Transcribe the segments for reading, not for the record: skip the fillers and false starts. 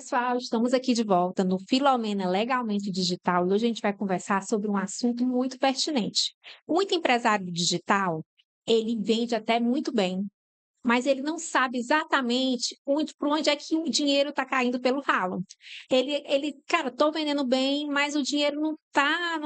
pessoal, estamos aqui de volta no Filomena Legalmente Digital e hoje a gente vai conversar sobre um assunto muito pertinente. Muito empresário digital, ele vende até muito bem, mas ele não sabe exatamente por onde é que o dinheiro está caindo pelo ralo. Cara, estou vendendo bem, mas o dinheiro não tá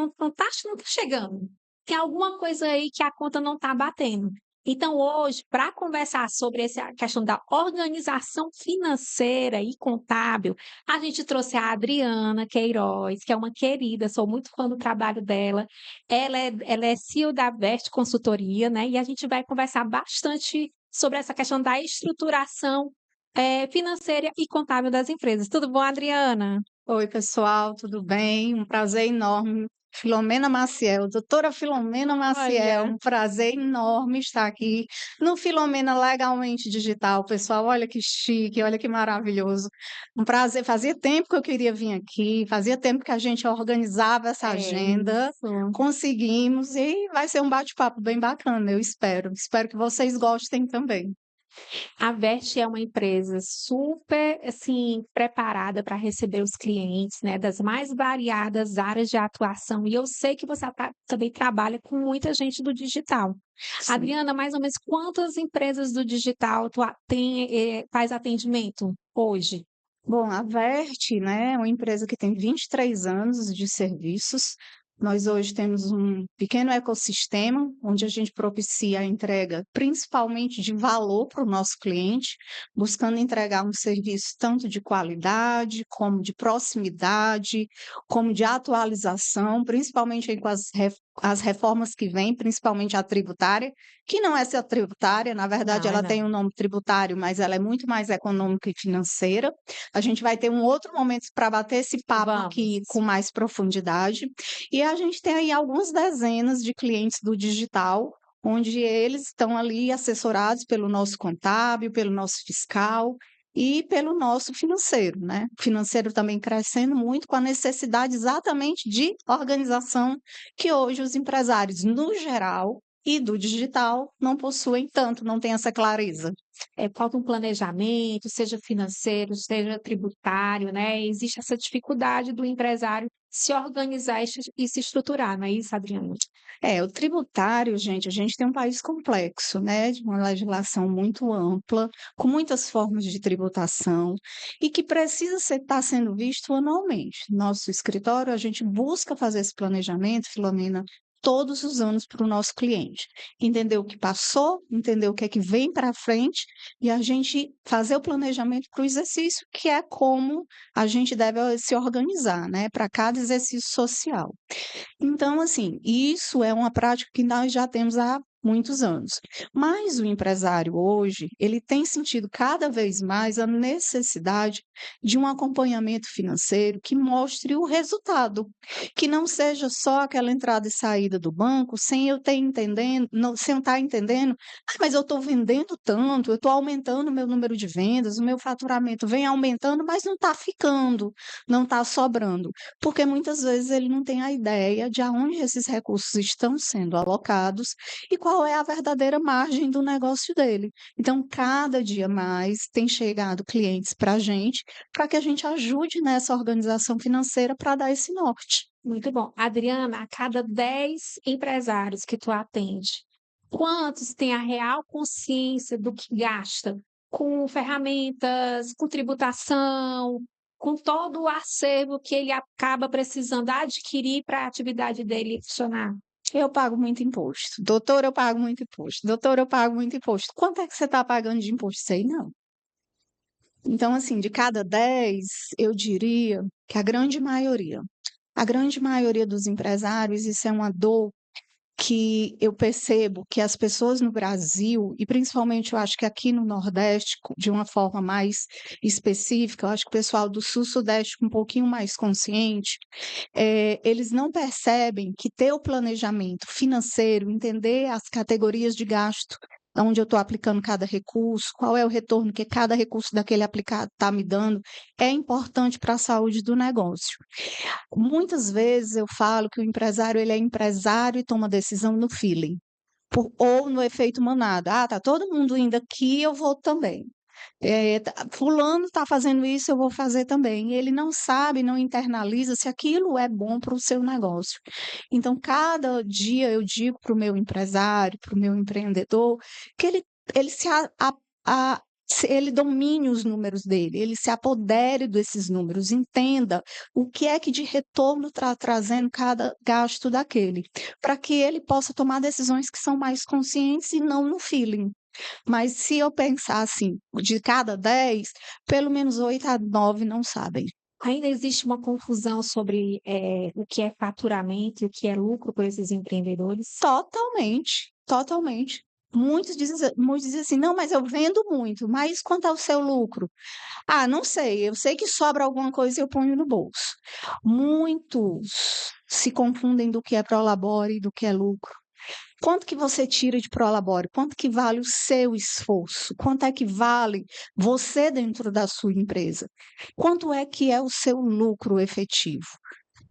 chegando. Tem alguma coisa aí que a conta não está batendo. Então, hoje, para conversar sobre essa questão da organização financeira e contábil, a gente trouxe a Adriana Queiroz, que é uma querida, sou muito fã do trabalho dela. Ela é CEO da Veste Consultoria, né? E a gente vai conversar bastante sobre essa questão da estruturação financeira e contábil das empresas. Tudo bom, Adriana? Oi, pessoal, tudo bem? Um prazer enorme. Filomena Maciel, doutora Filomena Maciel, Olha, um prazer enorme estar aqui no Filomena Legalmente Digital. Pessoal, olha que chique, olha que maravilhoso. Um prazer. Fazia tempo que eu queria vir aqui, fazia tempo que a gente organizava essa é agenda. isso. Conseguimos e vai ser um bate-papo bem bacana, eu espero. Espero que vocês gostem também. A Veste é uma empresa super, assim, preparada para receber os clientes, né, das mais variadas áreas de atuação. E eu sei que você também trabalha com muita gente do digital. Sim. Adriana, mais ou menos quantas empresas do digital faz atendimento hoje? Bom, a Vert, né, é uma empresa que tem 23 anos de serviços. Nós hoje temos um pequeno ecossistema onde a gente propicia a entrega, principalmente de valor para o nosso cliente, buscando entregar um serviço tanto de qualidade, como de proximidade, como de atualização, principalmente aí com as reformas que vêm, principalmente a tributária, que não é só tributária, na verdade Não, é ela não. tem um nome tributário, mas ela é muito mais econômica e financeira. A gente vai ter um outro momento para bater esse papo aqui Vamos. com mais profundidade. E a gente tem aí algumas dezenas de clientes do digital, onde eles estão ali assessorados pelo nosso contábil, pelo nosso fiscal e pelo nosso financeiro, né? O financeiro também crescendo muito com a necessidade exatamente de organização que hoje os empresários, no geral, e do digital não possuem tanto, não têm essa clareza. Falta um planejamento, seja financeiro, seja tributário, né? Existe essa dificuldade do empresário se organizar e se estruturar, não é isso, Adriana? É, o tributário, gente, a gente tem um país complexo, né, de uma legislação muito ampla, com muitas formas de tributação e que precisa estar sendo visto anualmente. Nosso escritório, a gente busca fazer esse planejamento, Filomena, todos os anos para o nosso cliente. Entender o que passou, entender o que é que vem para frente e a gente fazer o planejamento para o exercício, que é como a gente deve se organizar, né, para cada exercício social. Então, assim, isso é uma prática que nós já temos há muitos anos. Mas o empresário hoje, ele tem sentido cada vez mais a necessidade de um acompanhamento financeiro que mostre o resultado, que não seja só aquela entrada e saída do banco sem eu ter entendendo, sem eu estar entendendo, mas eu estou vendendo tanto, eu estou aumentando o meu número de vendas, o meu faturamento vem aumentando, mas não está ficando, não está sobrando porque muitas vezes ele não tem a ideia de aonde esses recursos estão sendo alocados e qual é a verdadeira margem do negócio dele. Então, cada dia mais tem chegado clientes para a gente, para que a gente ajude nessa organização financeira para dar esse norte. Muito bom. Adriana, a cada 10 empresários que tu atende, quantos têm a real consciência do que gasta com ferramentas, com tributação, com todo o acervo que ele acaba precisando adquirir para a atividade dele funcionar? Eu pago muito imposto. Doutor, eu pago muito imposto. Doutor, eu pago muito imposto. Quanto é que você está pagando de imposto? Sei não. Então, assim, de cada 10, eu diria que a grande maioria dos empresários, isso é uma dor que eu percebo que as pessoas no Brasil, e principalmente eu acho que aqui no Nordeste, de uma forma mais específica, eu acho que o pessoal do Sul-Sudeste um pouquinho mais consciente, eles não percebem que ter o planejamento financeiro, entender as categorias de gasto, onde eu estou aplicando cada recurso, qual é o retorno que cada recurso daquele aplicado está me dando, é importante para a saúde do negócio. Muitas vezes eu falo que o empresário ele é empresário e toma decisão no feeling, ou no efeito manada. Ah, tá todo mundo indo aqui, eu vou também. Fulano está fazendo isso, eu vou fazer também. Ele não sabe, não internaliza se aquilo é bom para o seu negócio. Então, cada dia eu digo para o meu empresário, para o meu empreendedor, que ele se ele domine os números dele, ele se apodere desses números, entenda o que é que de retorno está trazendo cada gasto daquele, para que ele possa tomar decisões que são mais conscientes e não no feeling. Mas se eu pensar assim, de cada 10, pelo menos 8 a 9 não sabem. Ainda existe uma confusão sobre o que é faturamento e o que é lucro para esses empreendedores? Totalmente, totalmente. Muitos dizem assim: "Não, mas eu vendo muito, mas quanto é o seu lucro?". "Ah, não sei, eu sei que sobra alguma coisa e eu ponho no bolso". Muitos se confundem do que é prolabore e do que é lucro. Quanto que você tira de prolabore? Quanto que vale o seu esforço? Quanto é que vale você dentro da sua empresa? Quanto é que é o seu lucro efetivo?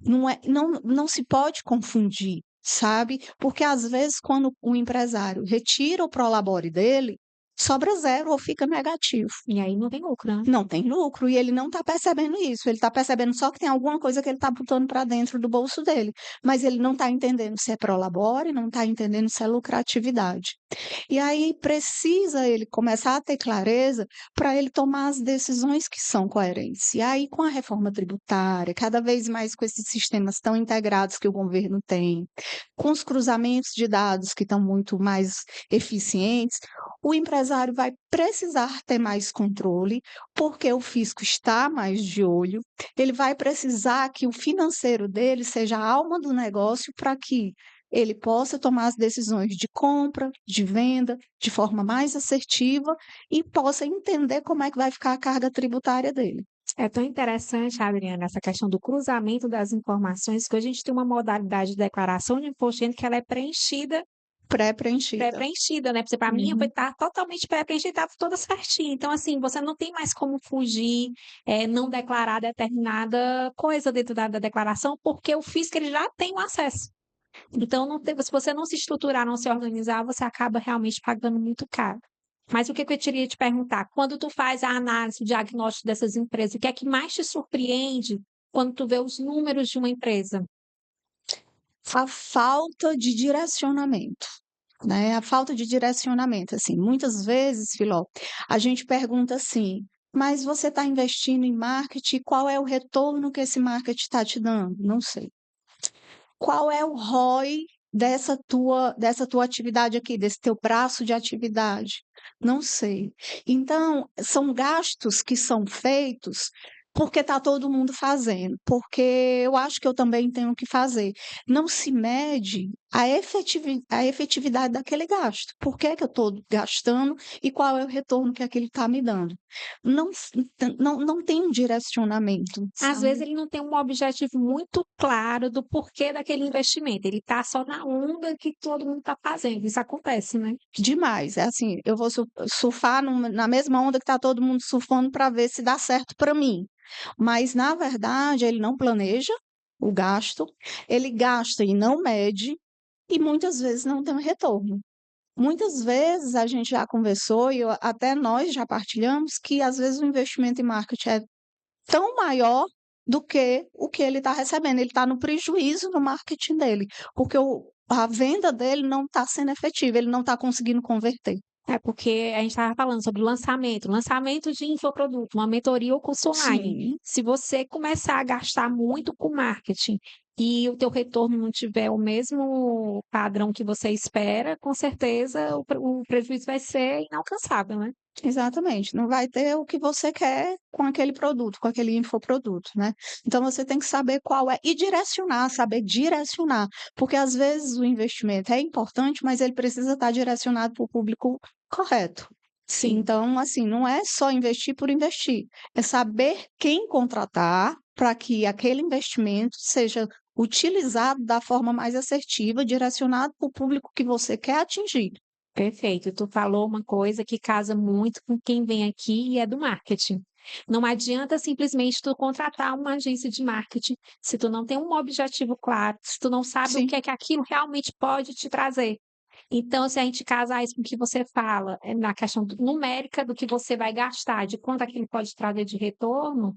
Não se pode confundir, sabe? Porque às vezes quando o empresário retira o prolabore dele, sobra zero ou fica negativo. E aí não tem lucro, né? Não tem lucro e ele não está percebendo isso. Ele está percebendo só que tem alguma coisa que ele está botando para dentro do bolso dele, mas ele não está entendendo se é prolabore, não está entendendo se é lucratividade. E aí precisa ele começar a ter clareza para ele tomar as decisões que são coerentes. E aí, com a reforma tributária, cada vez mais com esses sistemas tão integrados que o governo tem, com os cruzamentos de dados que estão muito mais eficientes, o empresário vai precisar ter mais controle, porque o fisco está mais de olho, ele vai precisar que o financeiro dele seja a alma do negócio para que ele possa tomar as decisões de compra, de venda, de forma mais assertiva e possa entender como é que vai ficar a carga tributária dele. É tão interessante, Adriana, essa questão do cruzamento das informações, que hoje a gente tem uma modalidade de declaração de imposto de renda que ela é Pré-preenchida. pré-preenchida, né? Para mim, Uhum. está totalmente pré-preenchida, estava toda certinha. Então, assim, você não tem mais como fugir, não declarar determinada coisa dentro da declaração, porque o fisco ele já tem o acesso. Então, não tem, se você não se estruturar, não se organizar, você acaba realmente pagando muito caro. Mas o que eu queria te perguntar, quando tu faz a análise, o diagnóstico dessas empresas, o que é que mais te surpreende quando tu vê os números de uma empresa? A falta de direcionamento, né? A falta de direcionamento, assim, muitas vezes, Filó, a gente pergunta assim, mas você está investindo em marketing, qual é o retorno que esse marketing está te dando? Não sei. Qual é o ROI dessa tua atividade aqui, desse teu braço de atividade? Não sei. Então, são gastos que são feitos porque está todo mundo fazendo, porque eu acho que eu também tenho que fazer. Não se mede a efetividade daquele gasto. Por que que eu estou gastando e qual é o retorno que aquilo está me dando? Não, não tem um direcionamento, Às vezes sabe? ele não tem um objetivo muito claro do porquê daquele investimento, ele está só na onda que todo mundo está fazendo, isso acontece, né? Demais. É assim, eu vou surfar na mesma onda que está todo mundo surfando para ver se dá certo para mim. Mas, na verdade, ele não planeja o gasto, ele gasta e não mede, e muitas vezes não tem um retorno. Muitas vezes a gente já conversou e até nós já partilhamos que às vezes o investimento em marketing é tão maior do que o que ele está recebendo. Ele está no prejuízo no marketing dele, porque a venda dele não está sendo efetiva, ele não está conseguindo converter. É porque a gente estava falando sobre lançamento de infoproduto, uma mentoria ou curso online. Sim, Se você começar a gastar muito com marketing e o teu retorno não tiver o mesmo padrão que você espera, com certeza o prejuízo vai ser inalcançável, né? exatamente. Não vai ter o que você quer com aquele produto, com aquele infoproduto, né? Então você tem que saber qual é e direcionar, saber direcionar, porque às vezes o investimento é importante, mas ele precisa estar direcionado para o público correto. Sim. Então, assim, não é só investir por investir, é saber quem contratar para que aquele investimento seja utilizado da forma mais assertiva, direcionado para o público que você quer atingir. Perfeito. Tu falou uma coisa que casa muito com quem vem aqui e é do marketing. Não adianta simplesmente tu contratar uma agência de marketing se tu não tem um objetivo claro, se tu não sabe o Sim. que é que aquilo realmente pode te trazer. Então, se a gente casar isso com o que você fala, na questão numérica do que você vai gastar, de quanto aquilo pode trazer de retorno,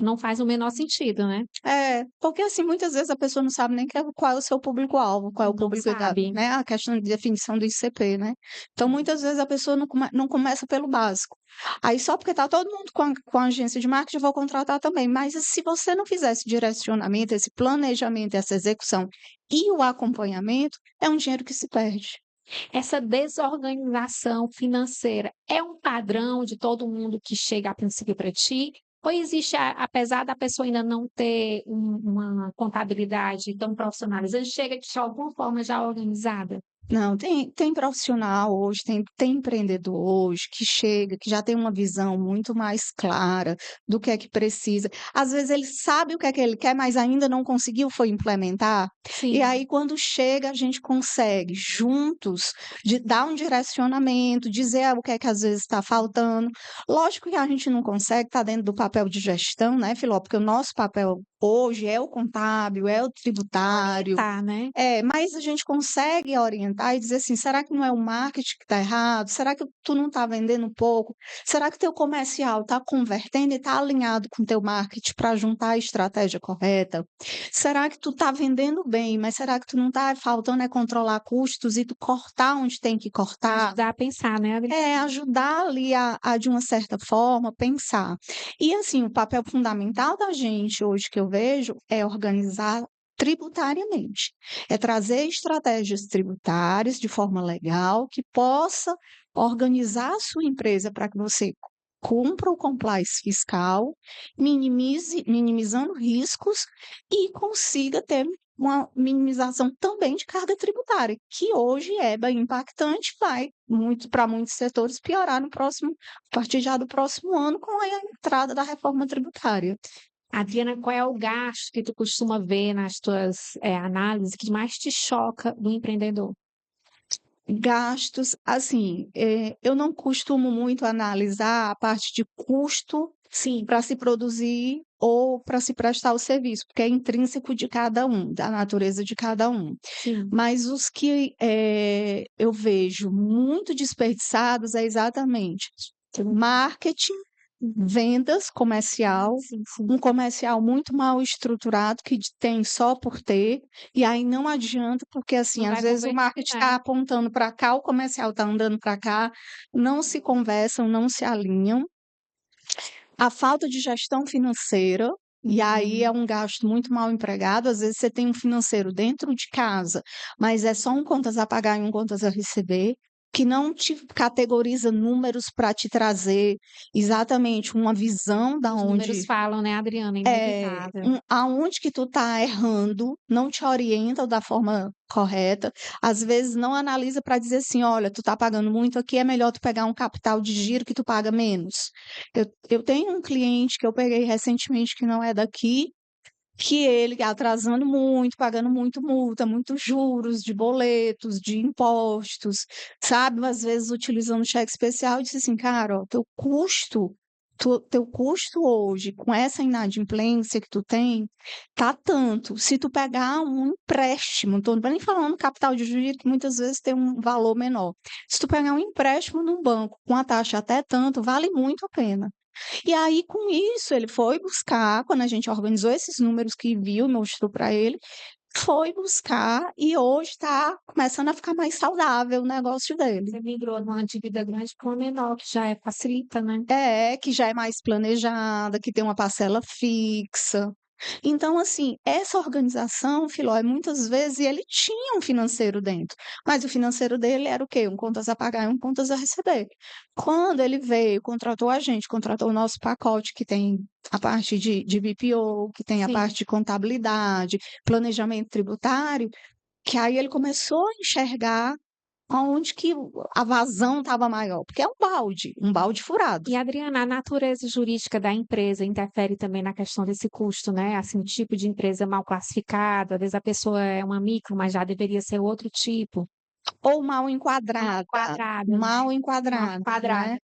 não faz o menor sentido, né? É, porque assim, muitas vezes a pessoa não sabe nem qual é o seu público-alvo, qual é o Não público da, sabe. né, a questão de definição do ICP, né? Então, muitas vezes a pessoa não começa pelo básico. Aí, só porque tá todo mundo com a agência de marketing, eu vou contratar também. Mas se você não fizer esse direcionamento, esse planejamento, essa execução e o acompanhamento, é um dinheiro que se perde. Essa desorganização financeira é um padrão de todo mundo que chega a princípio para ti? Ou existe, apesar da pessoa ainda não ter uma contabilidade tão profissionalizada, chega de alguma forma já organizada? Não, tem profissional hoje, tem empreendedor hoje que chega, que já tem uma visão muito mais clara do que é que precisa. Às vezes ele sabe o que é que ele quer, mas ainda não conseguiu foi implementar. E Sim. aí, quando chega, a gente consegue, juntos, dar um direcionamento, dizer o que é que às vezes está faltando. Lógico que a gente não consegue estar dentro do papel de gestão, né, Filó? Porque o nosso papel hoje é o contábil, é o tributário. Tá, né? Mas a gente consegue orientar e dizer assim: será que não é o marketing que está errado? Será que tu não está vendendo pouco? Será que teu comercial está convertendo e está alinhado com teu marketing para juntar a estratégia correta? Será que tu está vendendo bem, mas será que tu não está faltando é controlar custos e tu cortar onde tem que cortar? Ajudar a pensar, né, Adri? É, ajudar ali de uma certa forma, pensar. E assim, o papel fundamental da gente hoje que eu vejo é organizar tributariamente. É trazer estratégias tributárias de forma legal que possa organizar a sua empresa para que você cumpra o compliance fiscal, minimizando riscos e consiga ter uma minimização também de carga tributária, que hoje é bem impactante, vai muito para muitos setores piorar a partir já do próximo ano, com a entrada da reforma tributária. Adriana, qual é o gasto que tu costuma ver nas tuas análises que mais te choca do empreendedor? Gastos, assim, eu não costumo muito analisar a parte de custo Sim, para se produzir ou para se prestar o serviço, porque é intrínseco de cada um, da natureza de cada um. sim. Mas os que eu vejo muito desperdiçados é exatamente marketing, vendas comercial, Sim, sim. um comercial muito mal estruturado que tem só por ter, e aí não adianta, porque assim, Não às vai vezes o converter, marketing né? está apontando para cá, o comercial está andando para cá, não se conversam, não se alinham. A falta de gestão financeira, e aí é Uhum. um gasto muito mal empregado. Às vezes você tem um financeiro dentro de casa, mas é só um contas a pagar e um contas a receber, que não te categoriza números para te trazer exatamente uma visão da Os números onde falam, né, Adriana? É inevitável. aonde que tu tá errando, não te orienta da forma correta, às vezes não analisa para dizer assim, olha, tu tá pagando muito aqui, é melhor tu pegar um capital de giro que tu paga menos. Eu tenho um cliente que eu peguei recentemente que não é daqui, que ele atrasando muito, pagando muito multa, muitos juros de boletos, de impostos, sabe? Às vezes utilizando cheque especial, e disse assim, cara, ó, teu custo hoje, com essa inadimplência que tu tem, tá tanto. Se tu pegar um empréstimo, não tô nem falando capital de giro, que muitas vezes tem um valor menor. Se tu pegar um empréstimo num banco com a taxa até tanto, vale muito a pena. E aí, com isso, ele foi buscar, quando a gente organizou esses números que viu, mostrou para ele, foi buscar e hoje está começando a ficar mais saudável o negócio dele. Você migrou de uma dívida grande para uma menor, que já facilita, né? Que já é mais planejada, que tem uma parcela fixa. Então, assim, essa organização, Filó, muitas vezes ele tinha um financeiro dentro, mas o financeiro dele era o quê? Um contas a pagar e um contas a receber. Quando ele veio, contratou a gente, contratou o nosso pacote, que tem a parte de BPO, que tem a Sim. parte de contabilidade, planejamento tributário, que aí ele começou a enxergar onde que a vazão estava maior, porque é um balde furado. E, Adriana, a natureza jurídica da empresa interfere também na questão desse custo, né? Assim, o tipo de empresa mal classificada, às vezes a pessoa é uma micro, mas já deveria ser outro tipo. Ou Quadrada, né? mal Mal enquadrada, né. enquadrada.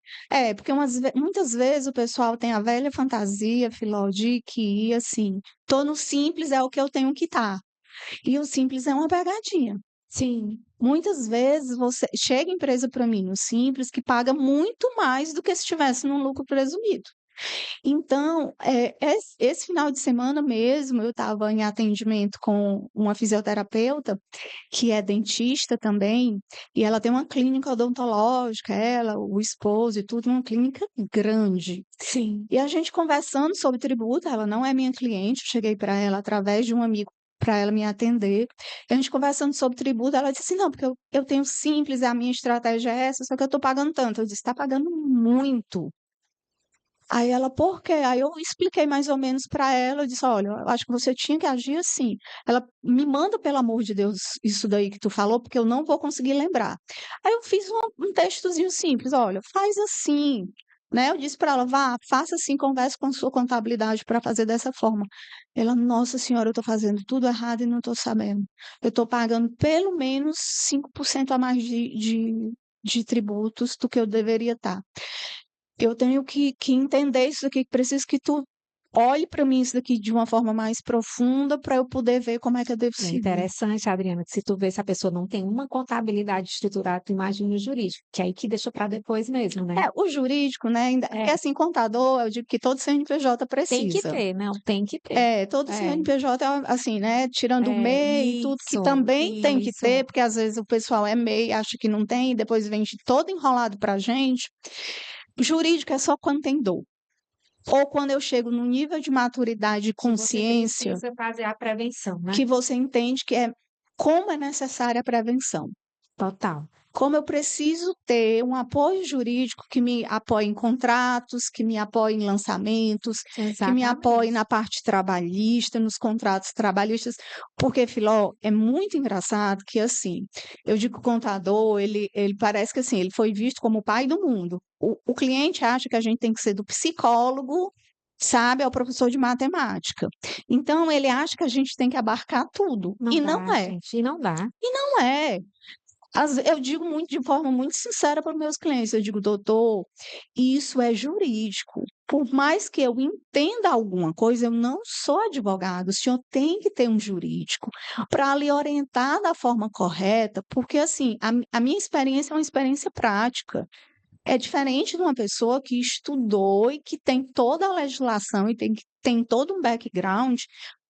Porque muitas vezes o pessoal tem a velha fantasia, Filó, de que, assim, tô no simples, é o que eu tenho que estar. E o simples é uma pegadinha. Sim. Muitas vezes você chega empresa para mim no Simples que paga muito mais do que se estivesse num lucro presumido. Então, esse final de semana mesmo, eu estava em atendimento com uma fisioterapeuta, que é dentista também, e ela tem uma clínica odontológica, ela, o esposo e tudo, uma clínica grande. Sim. E a gente conversando sobre tributo, ela não é minha cliente, eu cheguei para ela através de um amigo para ela me atender. A gente conversando sobre tributo, ela disse assim: não, porque eu tenho Simples, a minha estratégia é essa, só que eu estou pagando tanto. Eu disse: está pagando muito. Aí ela, por quê? Aí eu expliquei mais ou menos para ela, eu disse, olha, eu acho que você tinha que agir assim. Ela, me manda, pelo amor de Deus, isso daí que tu falou, porque eu não vou conseguir lembrar. Aí eu fiz um textozinho simples, olha, faz assim, né? Eu disse para ela, vá, faça assim, converse com a sua contabilidade para fazer dessa forma. Ela, nossa senhora, eu estou fazendo tudo errado e não estou sabendo. Eu estou pagando pelo menos 5% a mais de tributos do que eu deveria estar. Eu tenho que entender isso aqui, preciso que tu olhe para mim isso daqui de uma forma mais profunda para eu poder ver como é que eu devo É seguir. interessante, Adriana, que se tu vê se a pessoa não tem uma contabilidade estruturada, tu imagina o jurídico, que aí que deixa para depois mesmo, né? O jurídico, né, ainda, porque É, assim, contador, eu digo que todo CNPJ tem que precisa. ter, não, tem que ter. Todo É, CNPJ, assim, né, tirando o MEI e tudo, que também tem que ter, isso. porque às vezes o pessoal é MEI, acha que não tem, e depois vem todo enrolado pra gente. Jurídico é só quando tem dor. Ou quando eu chego no nível de maturidade e Que você consciência precisa fazer a prevenção, né? que você entende que é como é necessária a prevenção. Total. Como eu preciso ter um apoio jurídico que me apoie em contratos, que me apoie em lançamentos, que me apoie Exatamente. na parte trabalhista, nos contratos trabalhistas, porque, Filó, é muito engraçado que, assim, eu digo que o contador, ele parece que, assim, ele foi visto como o pai do mundo. O cliente acha que a gente tem que ser do psicólogo, sabe, ao professor de matemática. Então, ele acha que a gente tem que abarcar tudo, Não e não dá, é. gente, e não dá. E não é. Eu digo muito de forma muito sincera para os meus clientes, eu digo, doutor, isso é jurídico. Por mais que eu entenda alguma coisa, eu não sou advogado. O senhor tem que ter um jurídico para lhe orientar da forma correta, porque assim, a minha experiência é uma experiência prática. É diferente de uma pessoa que estudou e que tem toda a legislação e tem todo um background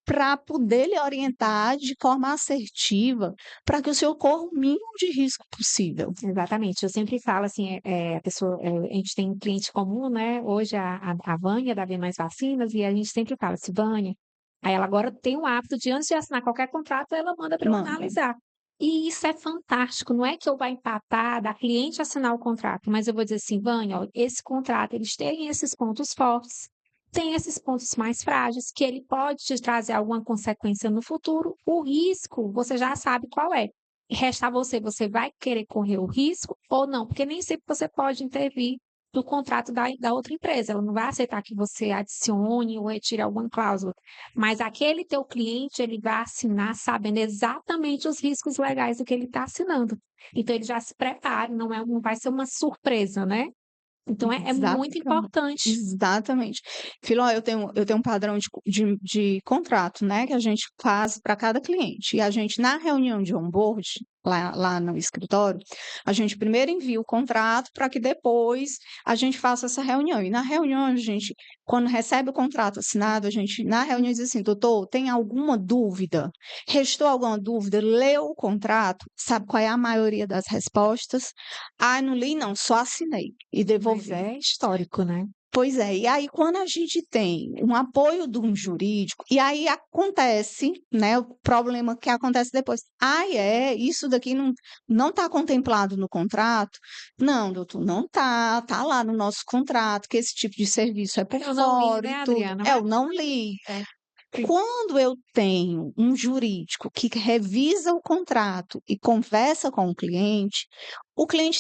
para poder lhe orientar de forma assertiva, para que o senhor corra o mínimo de risco possível. Exatamente. Eu sempre falo assim, a pessoa, a gente tem um cliente comum, né? Hoje a Vânia da V Mais Vacinas, e a gente sempre fala assim, Vânia, aí ela agora tem o hábito de, antes de assinar qualquer contrato, ela manda para eu Manda. analisar. E isso é fantástico, não é que eu vá empatar da cliente assinar o contrato, mas eu vou dizer assim, Vânia, ó, esse contrato, eles têm esses pontos fortes, tem esses pontos mais frágeis, que ele pode te trazer alguma consequência no futuro. O risco, você já sabe qual é. Resta a você, você vai querer correr o risco ou não? Porque nem sempre você pode intervir no contrato da outra empresa. Ela não vai aceitar que você adicione ou retire alguma cláusula. Mas aquele teu cliente, ele vai assinar sabendo exatamente os riscos legais do que ele está assinando. Então, ele já se prepara, não vai ser uma surpresa, né? Então, é muito Exatamente. importante. Exatamente. Filó, eu tenho um padrão de contrato, né, que a gente faz para cada cliente. E a gente, na reunião de onboard, lá no escritório, a gente primeiro envia o contrato para que depois a gente faça essa reunião. E na reunião, a gente, quando recebe o contrato assinado, a gente, na reunião, diz assim, doutor, tem alguma dúvida? Restou alguma dúvida? Leu o contrato? Sabe qual é a maioria das respostas? Ah, não li, não, só assinei e Mas devolvi. é histórico, né? Pois é, e aí quando a gente tem um apoio de um jurídico, e aí acontece, né, o problema que acontece depois. Ah, isso daqui não está contemplado no contrato? Não, doutor, não está, está lá no nosso contrato, que esse tipo de serviço é por Eu não li, fora né, e tudo. Adriana? Eu não li. É. Quando eu tenho um jurídico que revisa o contrato e conversa com o cliente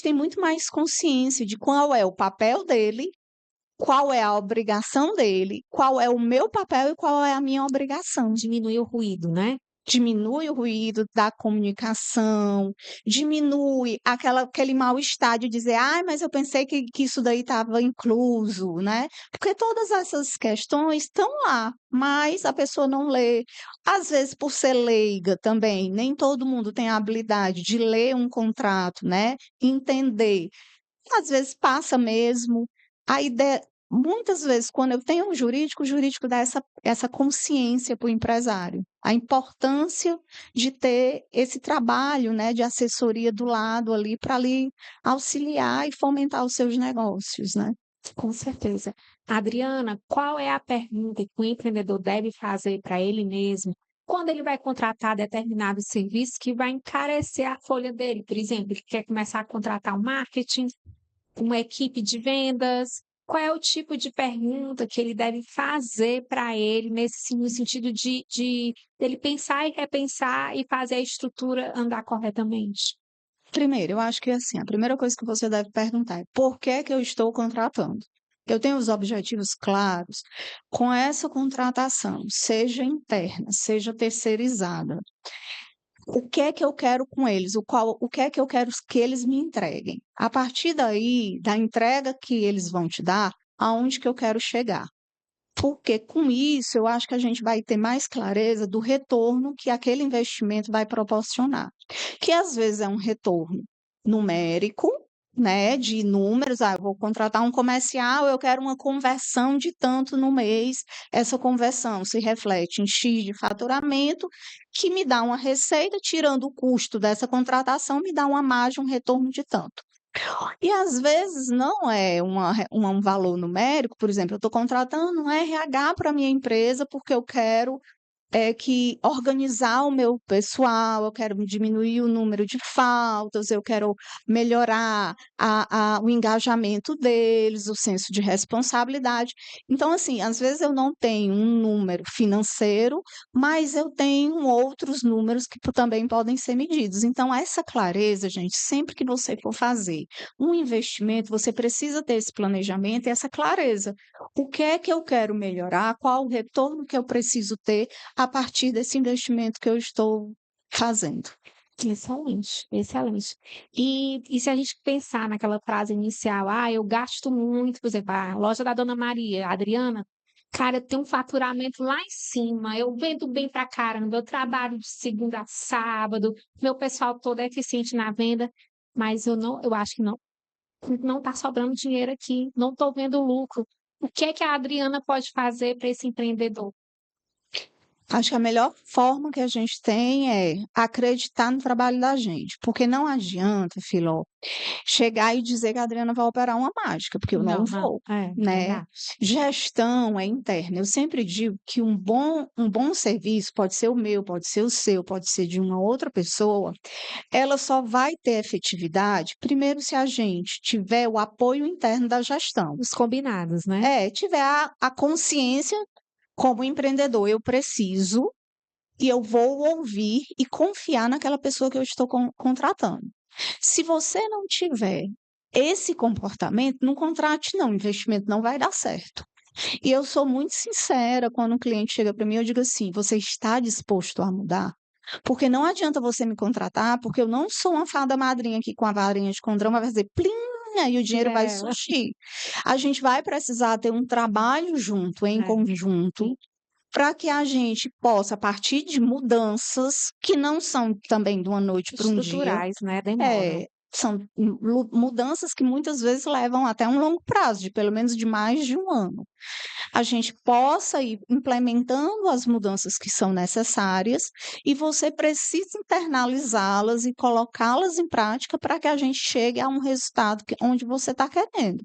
tem muito mais consciência de qual é o papel dele, qual é a obrigação dele, qual é o meu papel e qual é a minha obrigação. Diminuir o ruído, né? diminui o ruído da comunicação, diminui aquele mal-estar de dizer, ai, mas eu pensei que isso daí estava incluso, né? Porque todas essas questões estão lá, mas a pessoa não lê. Às vezes, por ser leiga também, nem todo mundo tem a habilidade de ler um contrato, né? Entender. Às vezes passa mesmo. A ideia, muitas vezes, quando eu tenho um jurídico, o jurídico dá essa consciência para o empresário. A importância de ter esse trabalho, né, de assessoria do lado ali, para ali auxiliar e fomentar os seus negócios, né? Com certeza. Adriana, qual é a pergunta que o empreendedor deve fazer para ele mesmo quando ele vai contratar determinado serviço que vai encarecer a folha dele? Por exemplo, ele quer começar a contratar um marketing, uma equipe de vendas. Qual é o tipo de pergunta que ele deve fazer para ele no sentido de ele pensar e repensar e fazer a estrutura andar corretamente? Primeiro, eu acho que assim, a primeira coisa que você deve perguntar é por que que eu estou contratando? Eu tenho os objetivos claros com essa contratação, seja interna, seja terceirizada. O que é que eu quero com eles? O que é que eu quero que eles me entreguem? A partir daí, da entrega que eles vão te dar, aonde que eu quero chegar? Porque com isso eu acho que a gente vai ter mais clareza do retorno que aquele investimento vai proporcionar, que às vezes é um retorno numérico, né, de números, eu vou contratar um comercial, eu quero uma conversão de tanto no mês, essa conversão se reflete em X de faturamento, que me dá uma receita, tirando o custo dessa contratação, me dá uma margem, um retorno de tanto. E às vezes não é um valor numérico, por exemplo, eu estou contratando um RH para a minha empresa porque eu quero que organizar o meu pessoal, eu quero diminuir o número de faltas, eu quero melhorar o engajamento deles, o senso de responsabilidade. Então, assim, às vezes eu não tenho um número financeiro, mas eu tenho outros números que também podem ser medidos. Então, essa clareza, gente, sempre que você for fazer um investimento, você precisa ter esse planejamento e essa clareza. O que é que eu quero melhorar? Qual o retorno que eu preciso ter a partir desse investimento que eu estou fazendo? Excelente, excelente. E se a gente pensar naquela frase inicial, eu gasto muito, por exemplo, a loja da Dona Maria, a Adriana, cara, eu tenho um faturamento lá em cima, eu vendo bem pra caramba, eu trabalho de segunda a sábado, meu pessoal todo é eficiente na venda, mas eu acho que não está sobrando dinheiro aqui, não estou vendo lucro. O que é que a Adriana pode fazer para esse empreendedor? Acho que a melhor forma que a gente tem é acreditar no trabalho da gente, porque não adianta, Filó, chegar e dizer que a Adriana vai operar uma mágica, porque eu não Não, não, vou, é né? verdade. Gestão é interna. Eu sempre digo que um bom serviço pode ser o meu, pode ser o seu, pode ser de uma outra pessoa. Ela só vai ter efetividade, primeiro, se a gente tiver o apoio interno da gestão. Os combinados, né? Tiver a consciência como empreendedor, eu preciso e eu vou ouvir e confiar naquela pessoa que eu estou contratando. Se você não tiver esse comportamento, não contrate não, o investimento não vai dar certo. E eu sou muito sincera quando um cliente chega para mim, eu digo assim: você está disposto a mudar? Porque não adianta você me contratar, porque eu não sou uma fada madrinha aqui com a varinha de condão, vai fazer plim, e o dinheiro vai É, surgir. A gente vai precisar ter um trabalho junto, em é, conjunto, para que a gente possa, a partir de mudanças que não são também de uma noite para um dia, estruturais, né? Demoram. são mudanças que muitas vezes levam até um longo prazo, de pelo menos de mais de um ano, a gente possa ir implementando as mudanças que são necessárias e você precisa internalizá-las e colocá-las em prática para que a gente chegue a um resultado onde você está querendo.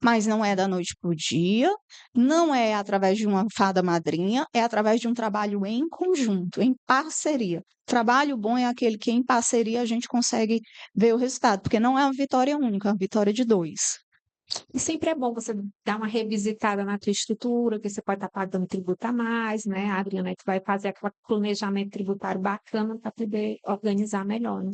Mas não é da noite para o dia, não é através de uma fada madrinha, é através de um trabalho em conjunto, em parceria. Trabalho bom é aquele que em parceria a gente consegue ver o resultado, porque não é uma vitória única, é uma vitória de dois. E sempre é bom você dar uma revisitada na tua estrutura, que você pode estar pagando tributo a mais, né? A Adriana que vai fazer aquele planejamento tributário bacana para poder organizar melhor, né?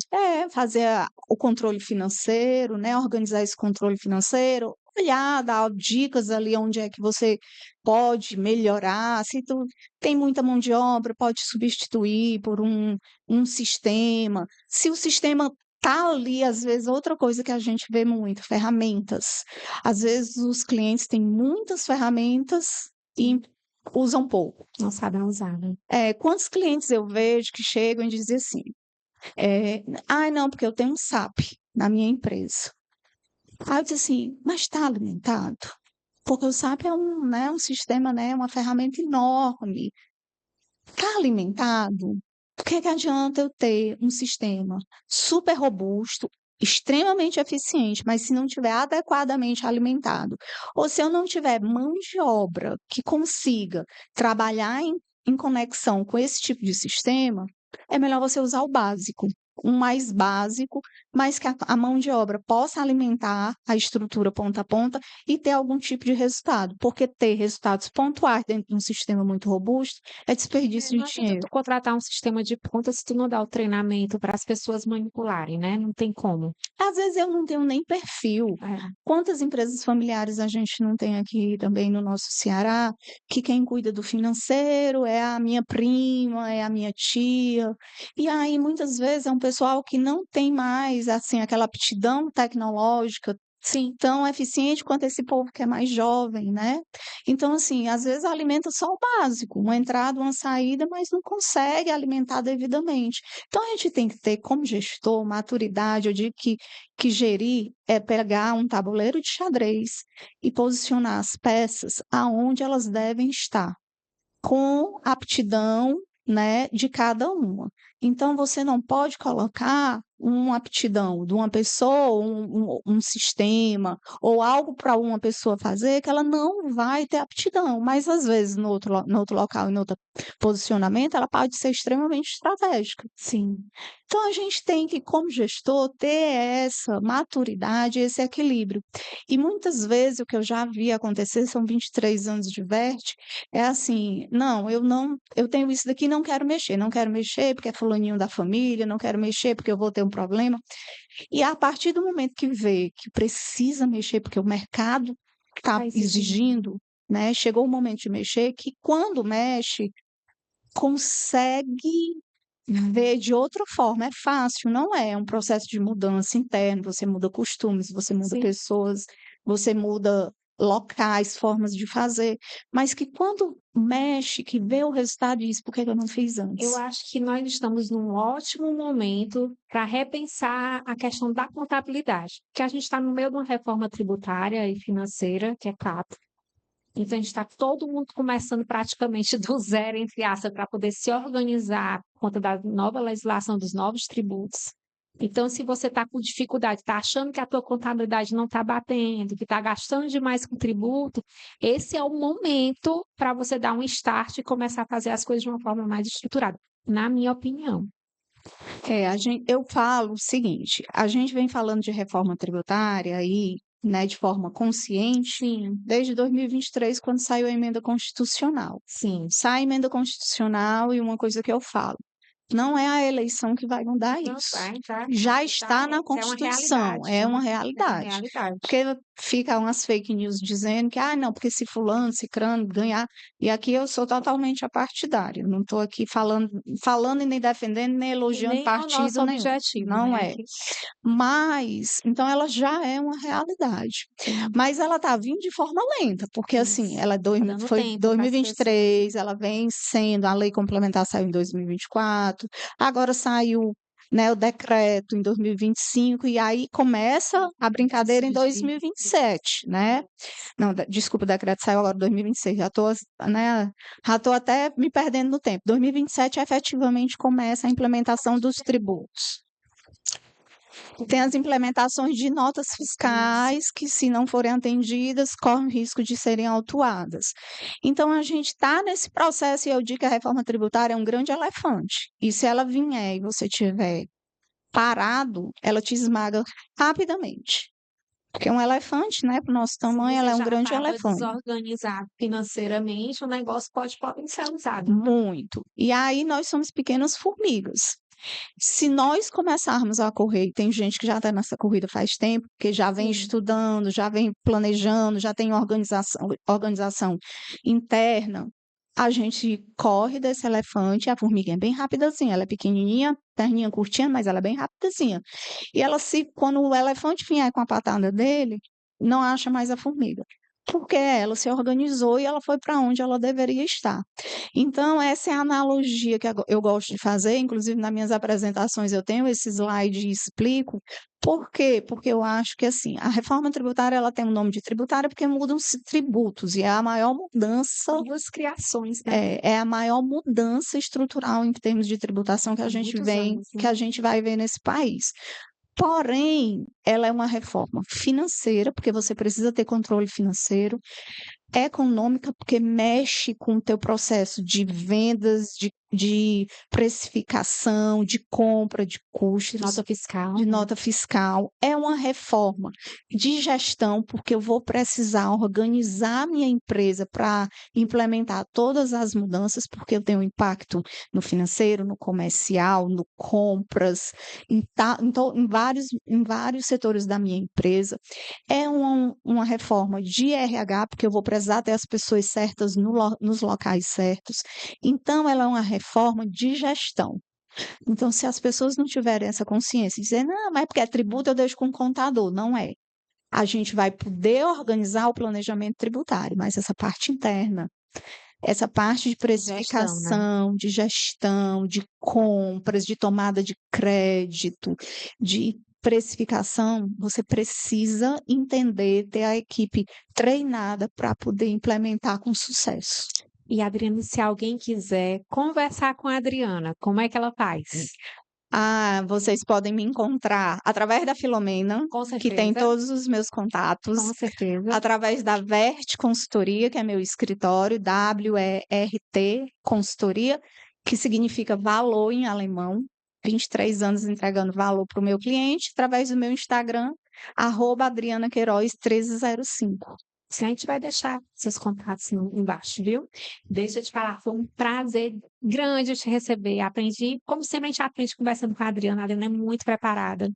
Fazer o controle financeiro, né? Organizar esse controle financeiro, olhar, dar dicas ali onde é que você pode melhorar, se tu tem muita mão de obra, pode substituir por um sistema. Se o sistema tá ali, às vezes, outra coisa que a gente vê muito, ferramentas. Às vezes os clientes têm muitas ferramentas e usam pouco. Não sabem usar, né? Quantos clientes eu vejo que chegam e dizem assim, "Ai, não, porque eu tenho um SAP na minha empresa". Aí eu disse assim, mas está alimentado? Porque o SAP é um sistema, né, uma ferramenta enorme. Está alimentado? Por que que adianta eu ter um sistema super robusto, extremamente eficiente, mas se não tiver adequadamente alimentado, ou se eu não tiver mão de obra que consiga trabalhar em conexão com esse tipo de sistema, é melhor você usar o básico, um mais básico, mas que a mão de obra possa alimentar a estrutura ponta a ponta e ter algum tipo de resultado, porque ter resultados pontuais dentro de um sistema muito robusto é desperdício de Não adianta dinheiro. tu contratar um sistema de ponta se tu não dá o treinamento para as pessoas manipularem, né? Não tem como. Às vezes eu não tenho nem perfil. É, Quantas empresas familiares a gente não tem aqui também no nosso Ceará, que quem cuida do financeiro é a minha prima, é a minha tia. E aí muitas vezes é um pessoal que não tem mais assim aquela aptidão tecnológica sim, tão eficiente quanto esse povo que é mais jovem, né? Então, assim, às vezes alimenta só o básico, uma entrada, uma saída, mas não consegue alimentar devidamente. Então, a gente tem que ter, como gestor, maturidade. Eu digo que gerir é pegar um tabuleiro de xadrez e posicionar as peças aonde elas devem estar com aptidão, né, de cada uma. Então, você não pode colocar uma aptidão de uma pessoa, um sistema, ou algo para uma pessoa fazer que ela não vai ter aptidão, mas às vezes no outro local, em outro posicionamento, ela pode ser extremamente estratégica. sim. Então, a gente tem que, como gestor, ter essa maturidade, esse equilíbrio. E muitas vezes o que eu já vi acontecer, são 23 anos de Vert, é assim, não, eu tenho isso daqui, não quero mexer porque é fulaninho da família, não quero mexer porque eu vou ter um problema. E a partir do momento que vê que precisa mexer, porque o mercado está Tá exigindo. exigindo, né? Chegou o momento de mexer, que quando mexe, consegue ver de outra forma. É fácil, não é? É um processo de mudança interna, você muda costumes, você muda Sim. pessoas, você muda locais, formas de fazer, mas que quando mexe, que vê o resultado diz, por que que eu não fiz Eu antes? acho que nós estamos num ótimo momento para repensar a questão da contabilidade, porque a gente está no meio de uma reforma tributária e financeira, que é CAT. Então, a gente está todo mundo começando praticamente do zero, entre aspas, para poder se organizar por conta da nova legislação dos novos tributos. Então, se você está com dificuldade, está achando que a tua contabilidade não está batendo, que está gastando demais com tributo, esse é o momento para você dar um start e começar a fazer as coisas de uma forma mais estruturada, na minha opinião. Eu falo o seguinte, a gente vem falando de reforma tributária aí, né, de forma consciente, Sim, desde 2023, quando saiu a emenda constitucional. sim. Sai a emenda constitucional e uma coisa que eu falo, não é a eleição que vai mudar Não, isso. já, Já já está é. na Isso é uma Constituição, realidade, é uma é uma realidade. realidade. Porque fica umas fake news dizendo que, não, porque se fulano, cicrano ganhar, e aqui eu sou totalmente apartidária, não estou aqui falando e nem defendendo, nem E elogiando nem é o partido nosso nenhum, objetivo, não né? é. Mas, então ela já é uma realidade. Sim, Mas ela está vindo de forma lenta, porque assim, isso. ela Tá dando foi tempo para as pessoas. 2023, ela vem sendo, a lei complementar saiu em 2024, agora saiu, né, o decreto em 2025, e aí começa a brincadeira em Surgir. 2027, né? Não, desculpa, o decreto saiu agora em 2026, né, já tô até me perdendo no tempo. 2027 efetivamente começa a implementação dos tributos. Tem as implementações de notas fiscais que, se não forem atendidas, correm o risco de serem autuadas. Então, a gente está nesse processo, e eu digo que a reforma tributária é um grande elefante. E se ela vier e você tiver parado, ela te esmaga rapidamente. Porque um elefante, né, para o nosso Se tamanho, ela você é um já grande estava elefante. desorganizado financeiramente, o negócio pode potencializar, né? Muito. E aí nós somos pequenas formigas. Se nós começarmos a correr, e tem gente que já está nessa corrida faz tempo, que já vem Sim. estudando, já vem planejando, já tem organização interna, a gente corre desse elefante, a formiguinha é bem rapidazinha, ela é pequenininha, perninha curtinha, mas ela é bem rapidazinha. E ela quando o elefante vier com a patada dele, não acha mais a formiga. Porque ela se organizou e ela foi para onde ela deveria estar. Então, essa é a analogia que eu gosto de fazer, inclusive nas minhas apresentações eu tenho esse slide e explico. Por quê? Porque eu acho que assim, a reforma tributária ela tem o nome de tributária porque mudam-se tributos, e é a maior mudança, Duas criações, né? é a maior mudança estrutural em termos de tributação Há muitos anos, que né? a gente vai ver nesse país. Porém, ela é uma reforma financeira, porque você precisa ter controle financeiro, econômica, porque mexe com o teu processo de vendas, de precificação, de compra, de De custos, nota fiscal, de né? nota fiscal. É uma reforma de gestão, porque eu vou precisar organizar minha empresa para implementar todas as mudanças, porque eu tenho impacto no financeiro, no comercial, no compras, em vários setores da minha empresa. É uma reforma de RH, porque eu vou precisar ter as pessoas certas nos locais certos. Então, ela é uma reforma de gestão. Então, se as pessoas não tiverem essa consciência e dizer, não, mas porque é tributo, eu deixo com o contador. Não é. A gente vai poder organizar o planejamento tributário, mas essa parte interna, essa parte de Gestão, né? precificação, de gestão, de compras, de tomada de crédito, de precificação, você precisa entender, ter a equipe treinada para poder implementar com sucesso. E, Adriana, se alguém quiser conversar com a Adriana, como é que ela faz? Ah, vocês podem me encontrar através da Filomena, Com que tem certeza, todos os meus contatos, com certeza. através da Vert Consultoria, que é meu escritório, WERT Consultoria, que significa valor em alemão. 23 anos entregando valor para o meu cliente, através do meu Instagram, @AdrianaQueiroz1305. A gente vai deixar seus contatos embaixo, viu? Deixa eu te falar, foi um prazer grande te receber. Aprendi, como sempre a gente aprende conversando com a Adriana. A Adriana é muito preparada.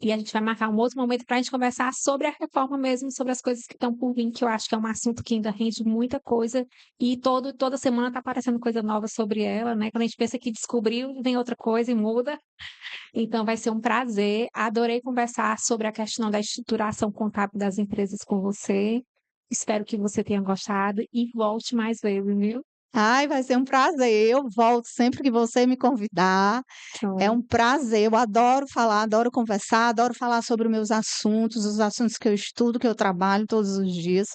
E a gente vai marcar um outro momento para a gente conversar sobre a reforma mesmo, sobre as coisas que estão por vir, que eu acho que é um assunto que ainda rende muita coisa. E toda semana está aparecendo coisa nova sobre ela, né? Quando a gente pensa que descobriu, vem outra coisa e muda. Então vai ser um prazer. Adorei conversar sobre a questão da estruturação contábil das empresas com você. Espero que você tenha gostado e volte mais vezes, viu? Ai, vai ser um prazer. Eu volto sempre que você me convidar. É Show. um prazer. Eu adoro falar, adoro conversar, adoro falar sobre os meus assuntos, os assuntos que eu estudo, que eu trabalho todos os dias.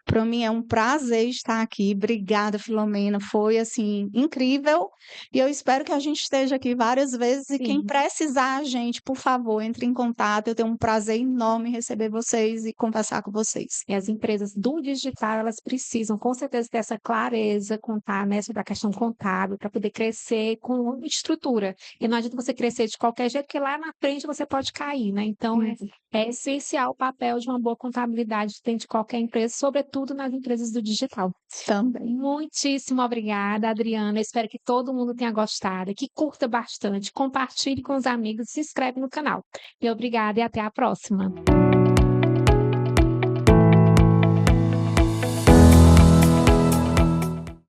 Para mim é um prazer estar aqui. Obrigada, Filomena. Foi assim incrível. E eu espero que a gente esteja aqui várias vezes. E quem Sim. precisar, gente, por favor, entre em contato. Eu tenho um prazer enorme em receber vocês e conversar com vocês. E as empresas do digital, elas precisam com certeza ter essa clareza, contar, né, sobre a questão contábil, para poder crescer com estrutura. E não adianta você crescer de qualquer jeito, porque lá na frente você pode cair, né? Então, é essencial o papel de uma boa contabilidade dentro de qualquer empresa, sobretudo nas empresas do digital. Também. Muitíssimo obrigada, Adriana. Espero que todo mundo tenha gostado, que curta bastante, compartilhe com os amigos, se inscreve no canal. E obrigada e até a próxima.